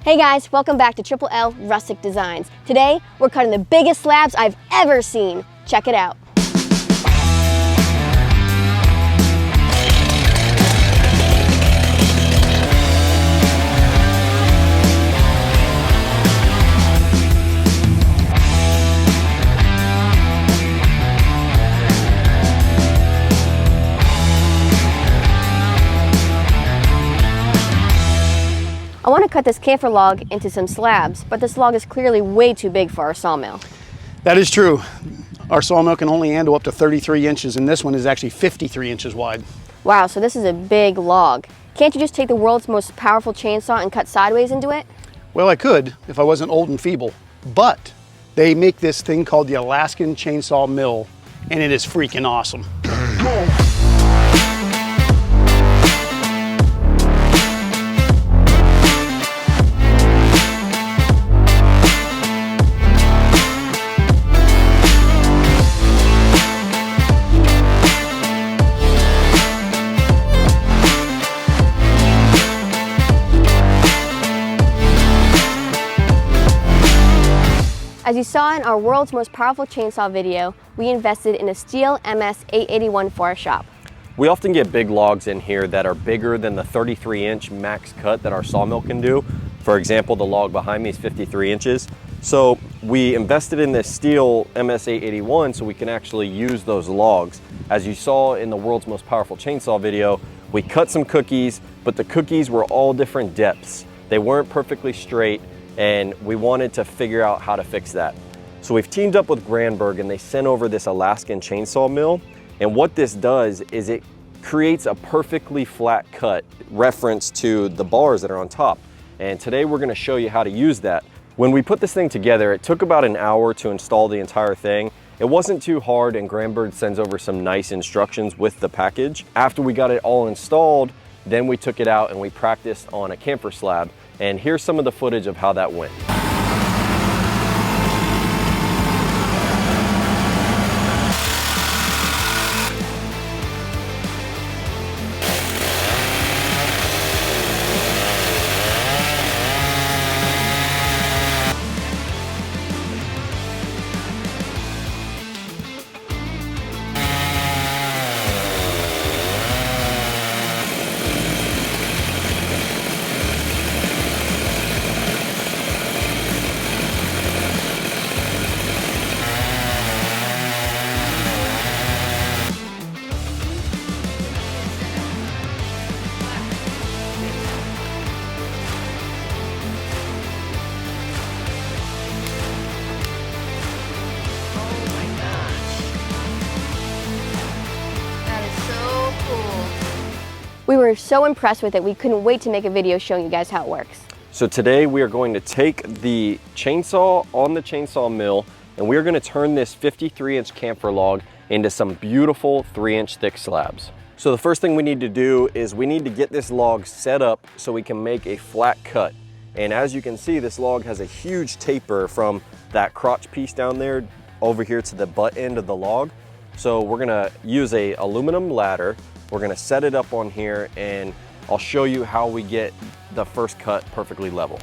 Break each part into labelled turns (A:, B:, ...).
A: Hey guys, welcome back to Triple L Rustic Designs. Today, we're cutting the biggest slabs I've ever seen. Check it out. I want to cut this camphor log into some slabs, but this log is clearly way too big for our sawmill.
B: That is true. Our sawmill can only handle up to 33 inches, and this one is actually 53 inches wide.
A: Wow, so this is a big log. Can't you just take the world's most powerful chainsaw and cut sideways into it?
B: Well, I could if I wasn't old and feeble, but they make this thing called the Alaskan Chainsaw Mill, and it is freaking awesome.
A: As you saw in our world's most powerful chainsaw video, we invested in a Stihl MS881 for our shop.
C: We often get big logs in here that are bigger than the 33-inch max cut that our sawmill can do. For example, the log behind me is 53 inches. So we invested in this Stihl MS881 so we can actually use those logs. As you saw in the world's most powerful chainsaw video, we cut some cookies, but the cookies were all different depths. They weren't perfectly straight, and we wanted to figure out how to fix that. So we've teamed up with Granberg, and they sent over this Alaskan Chainsaw Mill. And what this does is it creates a perfectly flat cut reference to the bars that are on top. And today we're gonna show you how to use that. When we put this thing together, it took about an hour to install the entire thing. It wasn't too hard, and Granberg sends over some nice instructions with the package. After we got it all installed, then we took it out and we practiced on a camphor slab. And here's some of the footage of how that went.
A: We were so impressed with it, we couldn't wait to make a video showing you guys how it works.
C: So today we are going to take the chainsaw on the chainsaw mill, and we are going to turn this 53-inch camphor log into some beautiful 3-inch thick slabs. So the first thing we need to do is we need to get this log set up so we can make a flat cut. And as you can see, this log has a huge taper from that crotch piece down there over here to the butt end of the log. So we're gonna use a aluminum ladder. We're gonna set it up on here, and I'll show you how we get the first cut perfectly level.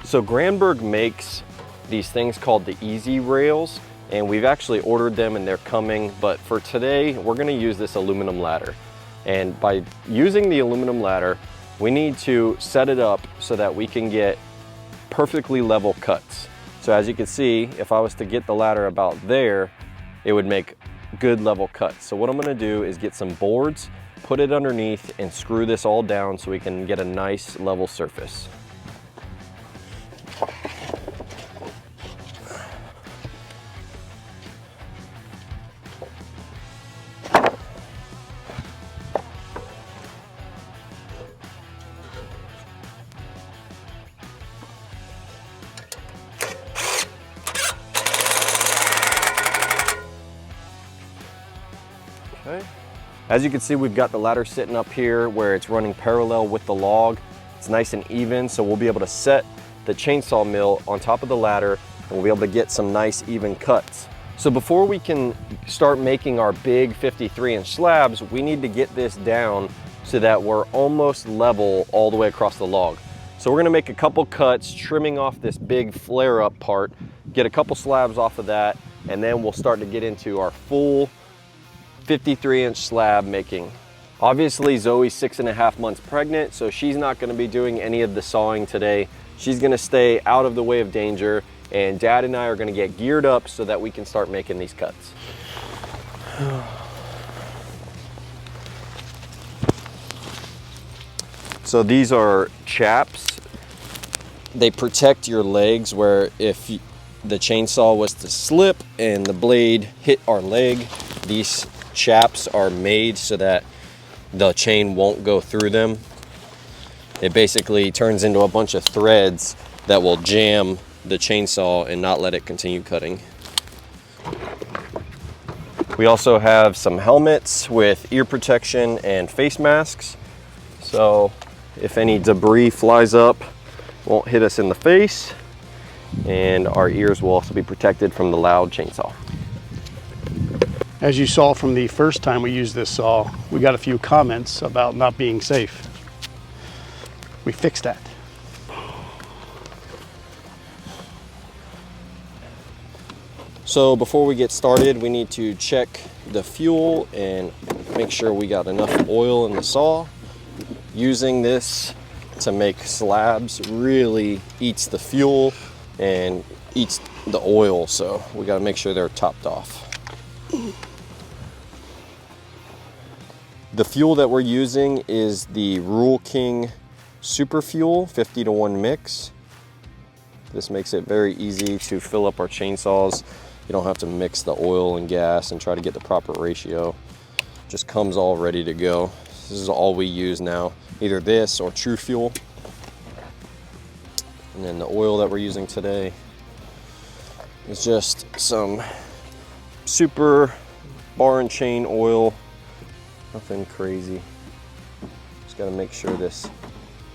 C: So Granberg makes these things called the easy rails, and we've actually ordered them and they're coming, but for today, we're gonna use this aluminum ladder. And by using the aluminum ladder, we need to set it up so that we can get perfectly level cuts. So as you can see, if I was to get the ladder about there, it would make good level cuts. So what I'm gonna do is get some boards, put it underneath, and screw this all down so we can get a nice level surface. Okay. As you can see, we've got the ladder sitting up here where it's running parallel with the log. It's nice and even, so we'll be able to set the chainsaw mill on top of the ladder, and we'll be able to get some nice even cuts. So before we can start making our big 53-inch slabs, we need to get this down so that we're almost level all the way across the log. So we're gonna make a couple cuts, trimming off this big flare up part, get a couple slabs off of that, and then we'll start to get into our full 53-inch slab making. Obviously, Zoe's 6.5 months pregnant, so she's not gonna be doing any of the sawing today. She's gonna stay out of the way of danger, and Dad and I are gonna get geared up so that we can start making these cuts. So these are chaps. They protect your legs, where if the chainsaw was to slip and the blade hit our leg, these chaps are made so that the chain won't go through them. It basically turns into a bunch of threads that will jam the chainsaw and not let it continue cutting. We also have some helmets with ear protection and face masks. So if any debris flies up, it won't hit us in the face, and our ears will also be protected from the loud chainsaw.
B: As you saw from the first time we used this saw, we got a few comments about not being safe. We fixed that.
C: So before we get started, we need to check the fuel and make sure we got enough oil in the saw. Using this to make slabs really eats the fuel and eats the oil, so we got to make sure they're topped off. The fuel that we're using is the Rule King Super Fuel 50-to-1 mix. This makes it very easy to fill up our chainsaws. You don't have to mix the oil and gas and try to get the proper ratio. Just comes all ready to go. This is all we use now, either this or True Fuel. And then the oil that we're using today is just some super bar and chain oil, nothing crazy. Just gotta make sure this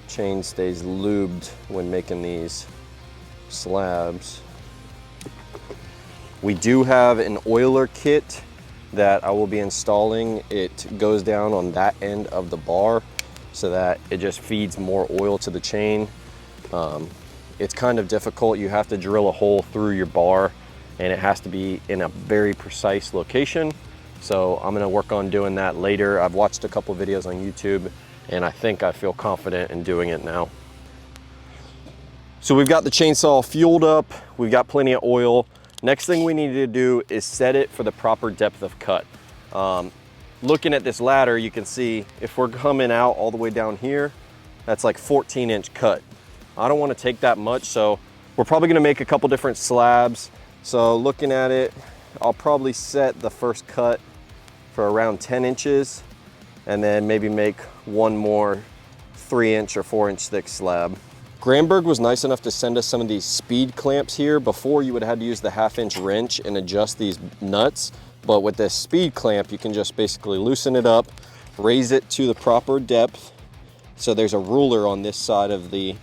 C: chain stays lubed when making these slabs. We do have an oiler kit that I will be installing. It goes down on that end of the bar so that it just feeds more oil to the chain. It's kind of difficult. You have to drill a hole through your bar, and it has to be in a very precise location. So I'm gonna work on doing that later. I've watched a couple videos on YouTube, and I think I feel confident in doing it now. So we've got the chainsaw fueled up. We've got plenty of oil. Next thing we need to do is set it for the proper depth of cut. Looking at this ladder, you can see if we're coming out all the way down here, that's like 14-inch cut. I don't want to take that much, so we're probably going to make a couple different slabs. So looking at it, I'll probably set the first cut for around 10 inches and then maybe make one more 3-inch or 4-inch thick slab. Granberg was nice enough to send us some of these speed clamps here. Before, you would have had to use the 1/2-inch wrench and adjust these nuts, but with this speed clamp, you can just basically loosen it up, raise it to the proper depth. So there's a ruler on this side of the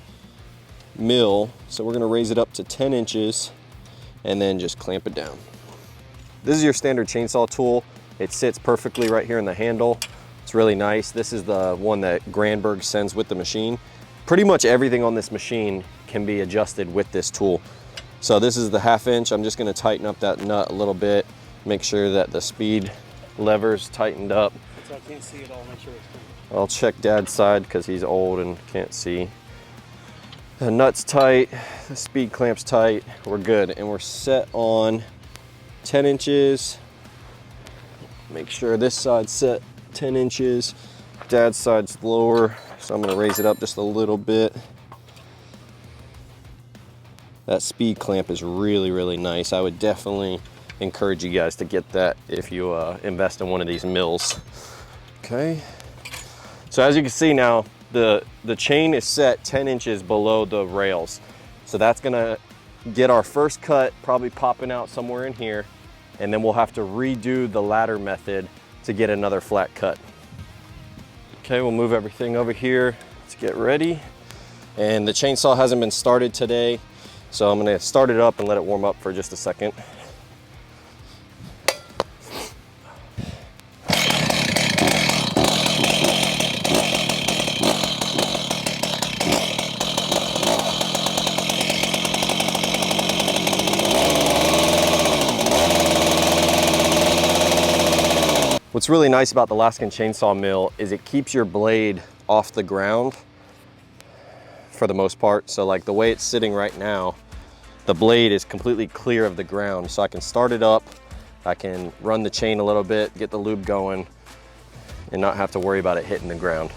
C: mill, so we're gonna raise it up to 10 inches and then just clamp it down. This is your standard chainsaw tool. It sits perfectly right here in the handle. It's really nice. This is the one that Granberg sends with the machine. Pretty much everything on this machine can be adjusted with this tool. So this is the 1/2-inch. I'm just gonna tighten up that nut a little bit, make sure that the speed lever's tightened up.
B: So I can't see it all, make sure it's clean.
C: I'll check Dad's side because he's old and can't see. The nut's tight, the speed clamp's tight, we're good. And we're set on 10 inches. Make sure this side's set 10 inches. Dad's side's lower, so I'm gonna raise it up just a little bit. That speed clamp is really, really nice. I would definitely encourage you guys to get that if you invest in one of these mills. Okay, so as you can see now, the chain is set 10 inches below the rails. So that's gonna get our first cut probably popping out somewhere in here, and then we'll have to redo the ladder method to get another flat cut. Okay, we'll move everything over here to get ready. And the chainsaw hasn't been started today, so I'm gonna start it up and let it warm up for just a second. What's really nice about the Alaskan Chainsaw Mill is it keeps your blade off the ground for the most part. So like the way it's sitting right now, the blade is completely clear of the ground. So I can start it up, I can run the chain a little bit, get the lube going, and not have to worry about it hitting the ground.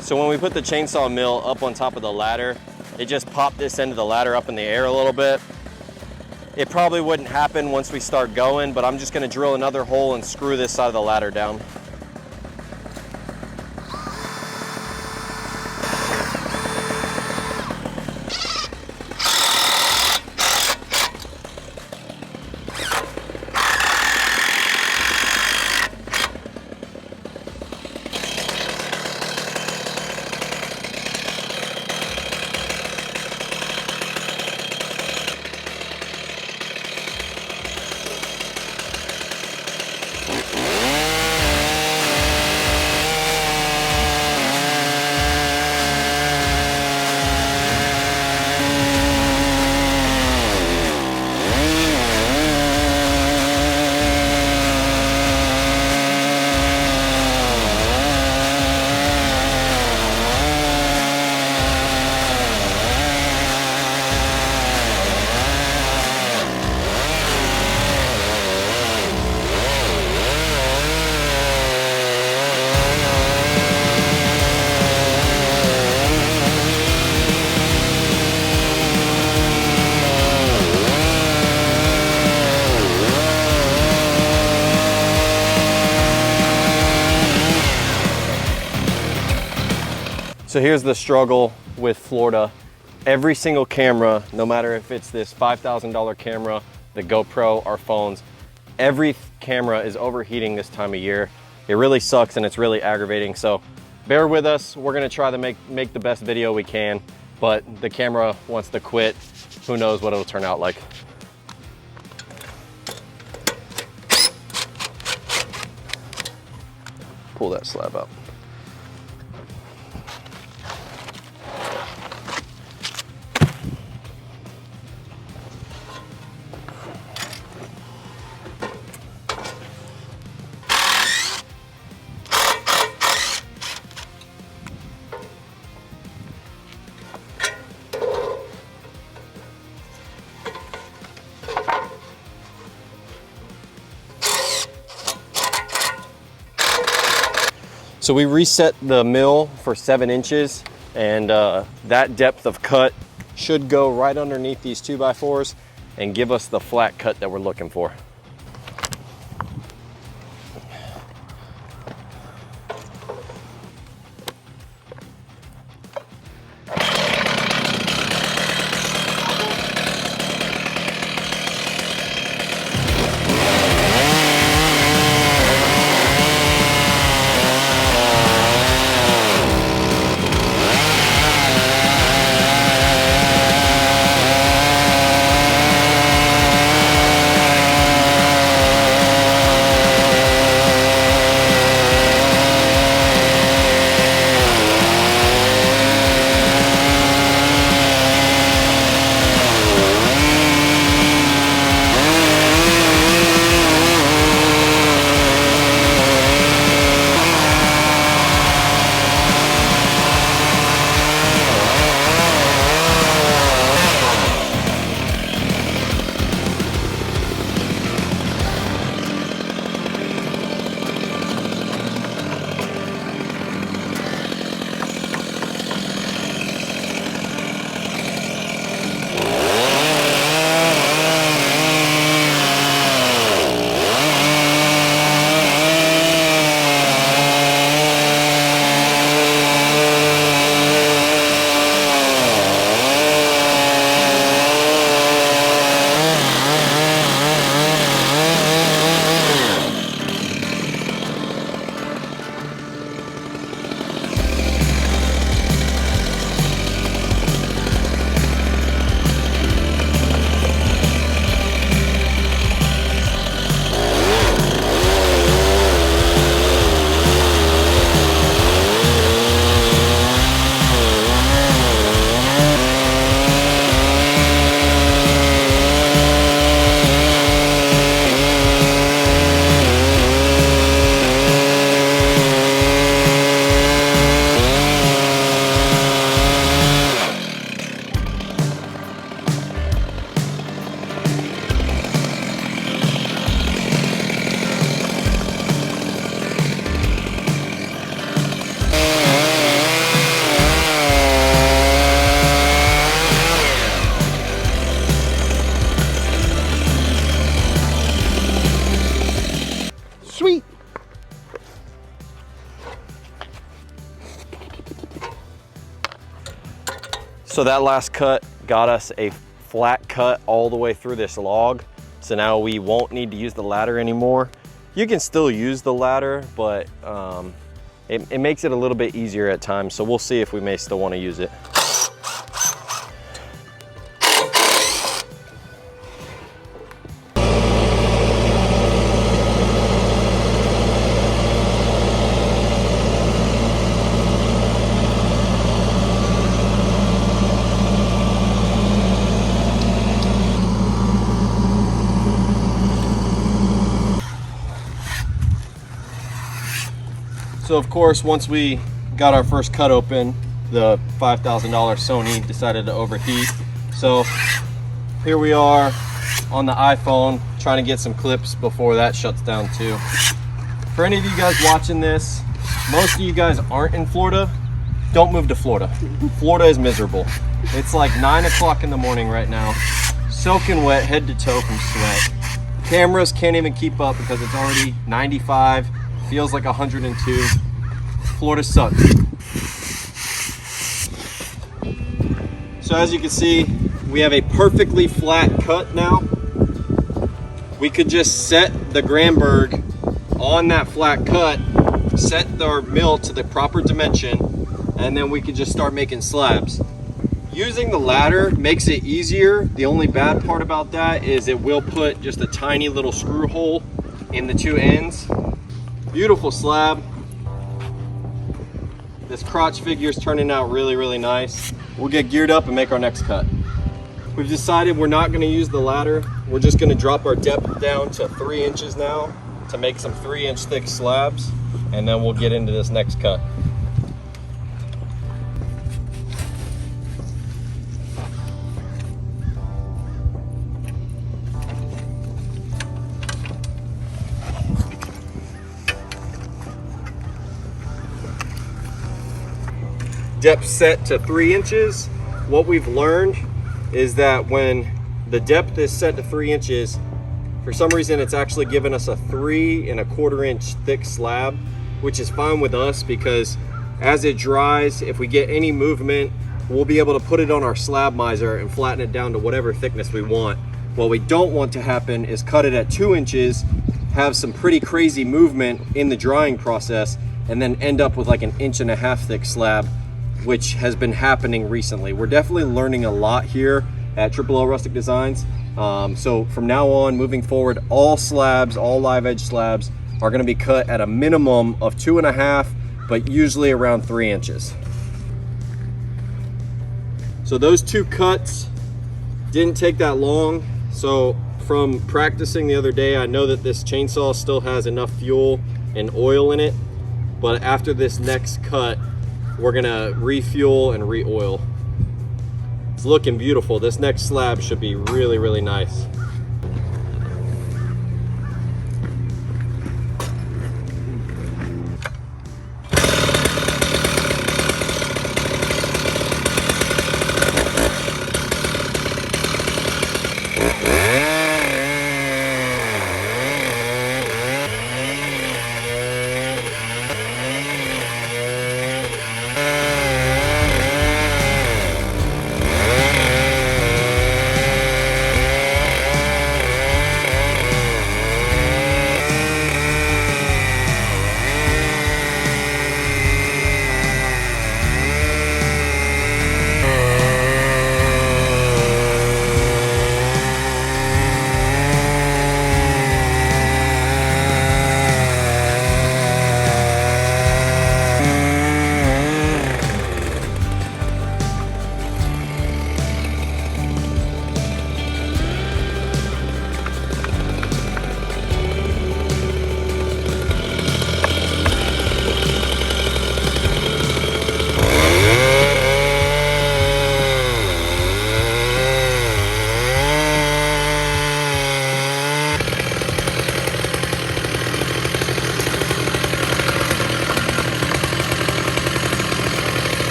C: So when we put the chainsaw mill up on top of the ladder, it just popped this end of the ladder up in the air a little bit. It probably wouldn't happen once we start going, but I'm just gonna drill another hole and screw this side of the ladder down. So here's the struggle with Florida. Every single camera, no matter if it's this $5,000 camera, the GoPro, our phones, every camera is overheating this time of year. It really sucks and it's really aggravating. So bear with us. We're gonna try to make the best video we can, but the camera wants to quit. Who knows what it'll turn out like. Pull that slab up. So we reset the mill for 7 inches, and that depth of cut should go right underneath these 2x4s and give us the flat cut that we're looking for.
B: Sweet.
C: So that last cut got us a flat cut all the way through this log. So now we won't need to use the ladder anymore. You can still use the ladder, but it makes it a little bit easier at times. So we'll see if we may still want to use it. So of course, once we got our first cut open, the $5,000 Sony decided to overheat. So here we are on the iPhone trying to get some clips before that shuts down too. For any of you guys watching this, most of you guys aren't in Florida, don't move to Florida. Florida is miserable. It's like 9 o'clock in the morning right now, soaking wet head to toe from sweat. Cameras can't even keep up because it's already 95. Feels like 102. Florida sucks. So as you can see, we have a perfectly flat cut now. We could just set the Granberg on that flat cut, set our mill to the proper dimension, and then we could just start making slabs. Using the ladder makes it easier. The only bad part about that is it will put just a tiny little screw hole in the two ends. Beautiful slab. This crotch figure is turning out really, really nice. We'll get geared up and make our next cut. We've decided we're not going to use the ladder. We're just going to drop our depth down to 3 inches now to make some 3-inch thick slabs, and then we'll get into this next cut. Depth set to 3 inches. What we've learned is that when the depth is set to 3 inches, for some reason it's actually given us a 3 1/4 inch thick slab, which is fine with us because as it dries, if we get any movement, we'll be able to put it on our slab miser and flatten it down to whatever thickness we want. What we don't want to happen is cut it at 2 inches, have some pretty crazy movement in the drying process, and then end up with like an 1.5 inch thick slab, which has been happening recently. We're definitely learning a lot here at Triple L Rustic Designs. So from now on, moving forward, all slabs, all live edge slabs are gonna be cut at a minimum of 2.5, but usually around 3 inches. So those 2 cuts didn't take that long. So from practicing the other day, I know that this chainsaw still has enough fuel and oil in it, but after this next cut, we're gonna refuel and re-oil. It's looking beautiful. This next slab should be really, really nice.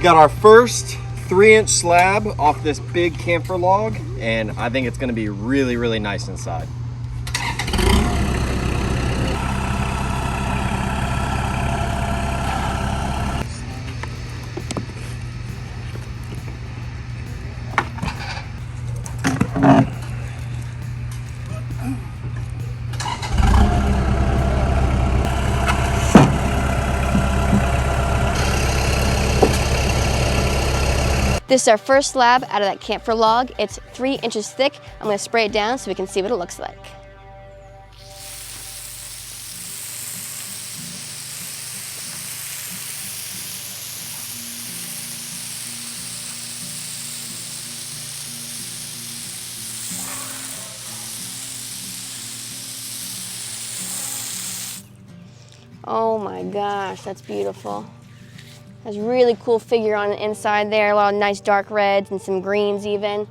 C: got our first 3-inch slab off this big camphor log, and I think it's going to be really, really nice inside.
A: This is our first slab out of that camphor log. It's 3 inches thick. I'm gonna spray it down so we can see what it looks like. Oh my gosh, that's beautiful. Has really cool figure on the inside there, a lot of nice dark reds and some greens even.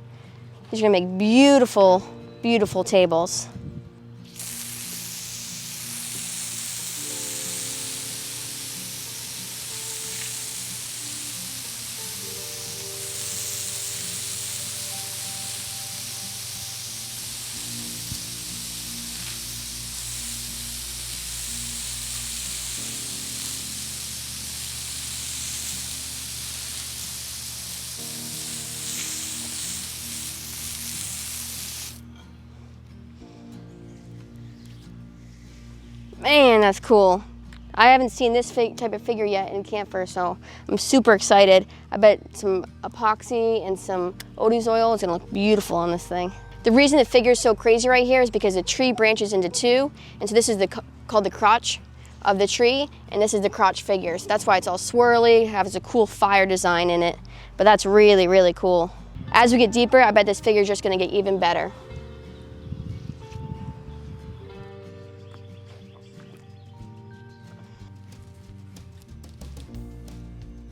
A: These are gonna make beautiful, beautiful tables. Man, that's cool. I haven't seen this type of figure yet in camphor, so I'm super excited. I bet some epoxy and some Odie's oil is gonna look beautiful on this thing. The reason the figure is so crazy right here is because the tree branches into two, and so this is called the crotch of the tree, and this is the crotch figure. So that's why it's all swirly, has a cool fire design in it, but that's really, really cool. As we get deeper, I bet this figure is just gonna get even better.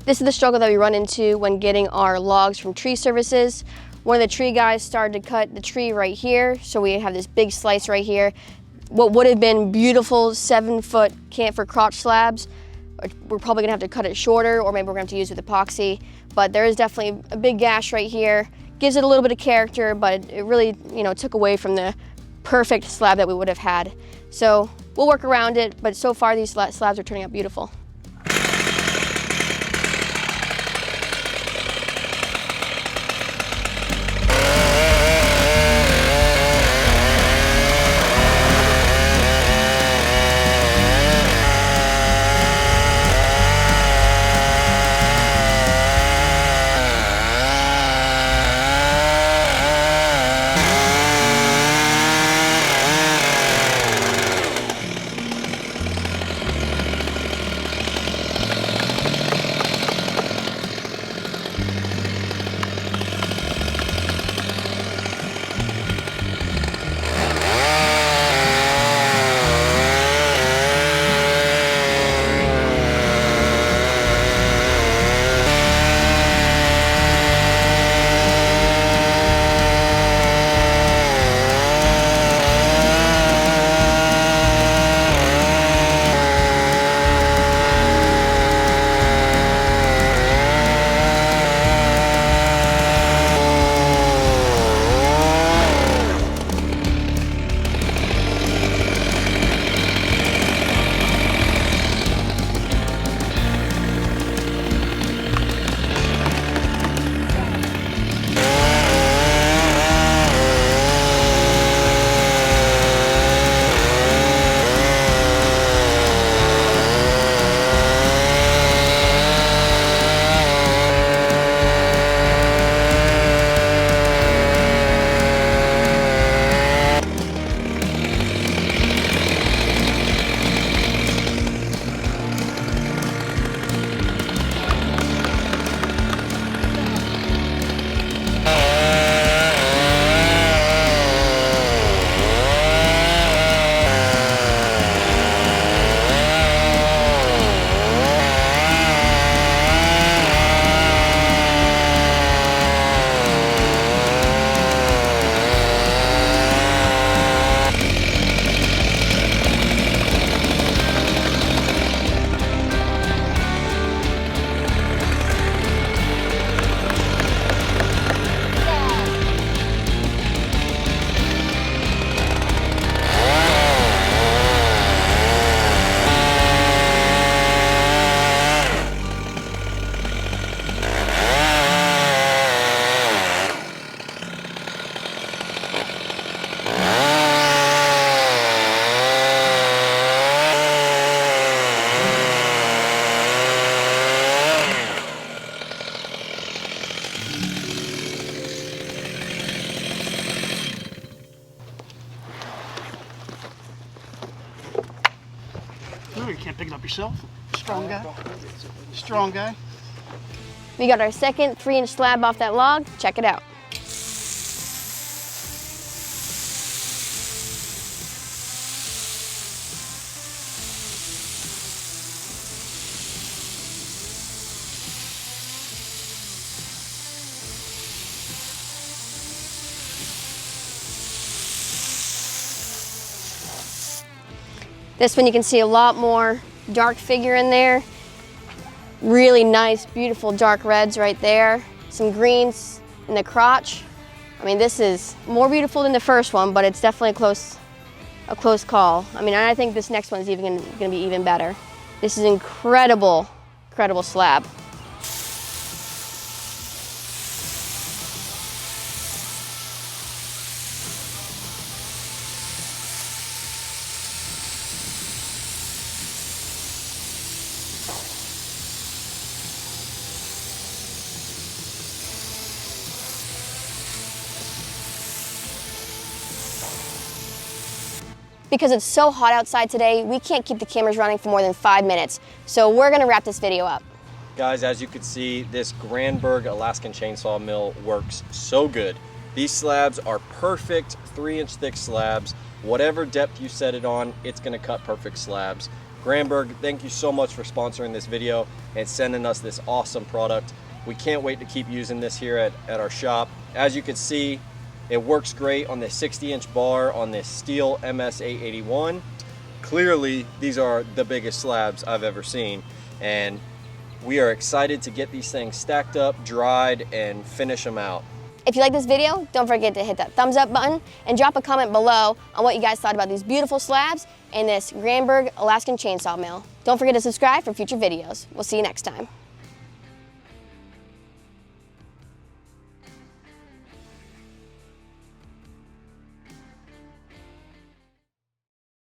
A: This is the struggle that we run into when getting our logs from tree services. One of the tree guys started to cut the tree right here, so we have this big slice right here. What would have been beautiful 7-foot camphor crotch slabs, we're probably gonna have to cut it shorter, or maybe we're gonna have to use it with epoxy. But there is definitely a big gash right here. Gives it a little bit of character, but it really, took away from the perfect slab that we would have had. So we'll work around it, but so far these slabs are turning out beautiful.
B: You can't pick it up yourself. Strong guy. Strong guy.
A: We got our second 3-inch slab off that log. Check it out. This one you can see a lot more dark figure in there. Really nice, beautiful dark reds right there. Some greens in the crotch. I mean, this is more beautiful than the first one, but it's definitely a close call. I mean, I think this next one is even gonna be even better. This is incredible, incredible slab. Because it's so hot outside today, we can't keep the cameras running for more than 5 minutes. So we're gonna wrap this video up.
C: Guys, as you can see, this Granberg Alaskan Chainsaw Mill works so good. These slabs are perfect 3-inch thick slabs. Whatever depth you set it on, it's gonna cut perfect slabs. Granberg, thank you so much for sponsoring this video and sending us this awesome product. We can't wait to keep using this here at our shop. As you can see, it works great on this 60-inch bar on this Stihl MS881. Clearly, these are the biggest slabs I've ever seen, and we are excited to get these things stacked up, dried, and finish them out.
A: If you like this video, don't forget to hit that thumbs up button and drop a comment below on what you guys thought about these beautiful slabs and this Granberg Alaskan Chainsaw Mill. Don't forget to subscribe for future videos. We'll see you next time.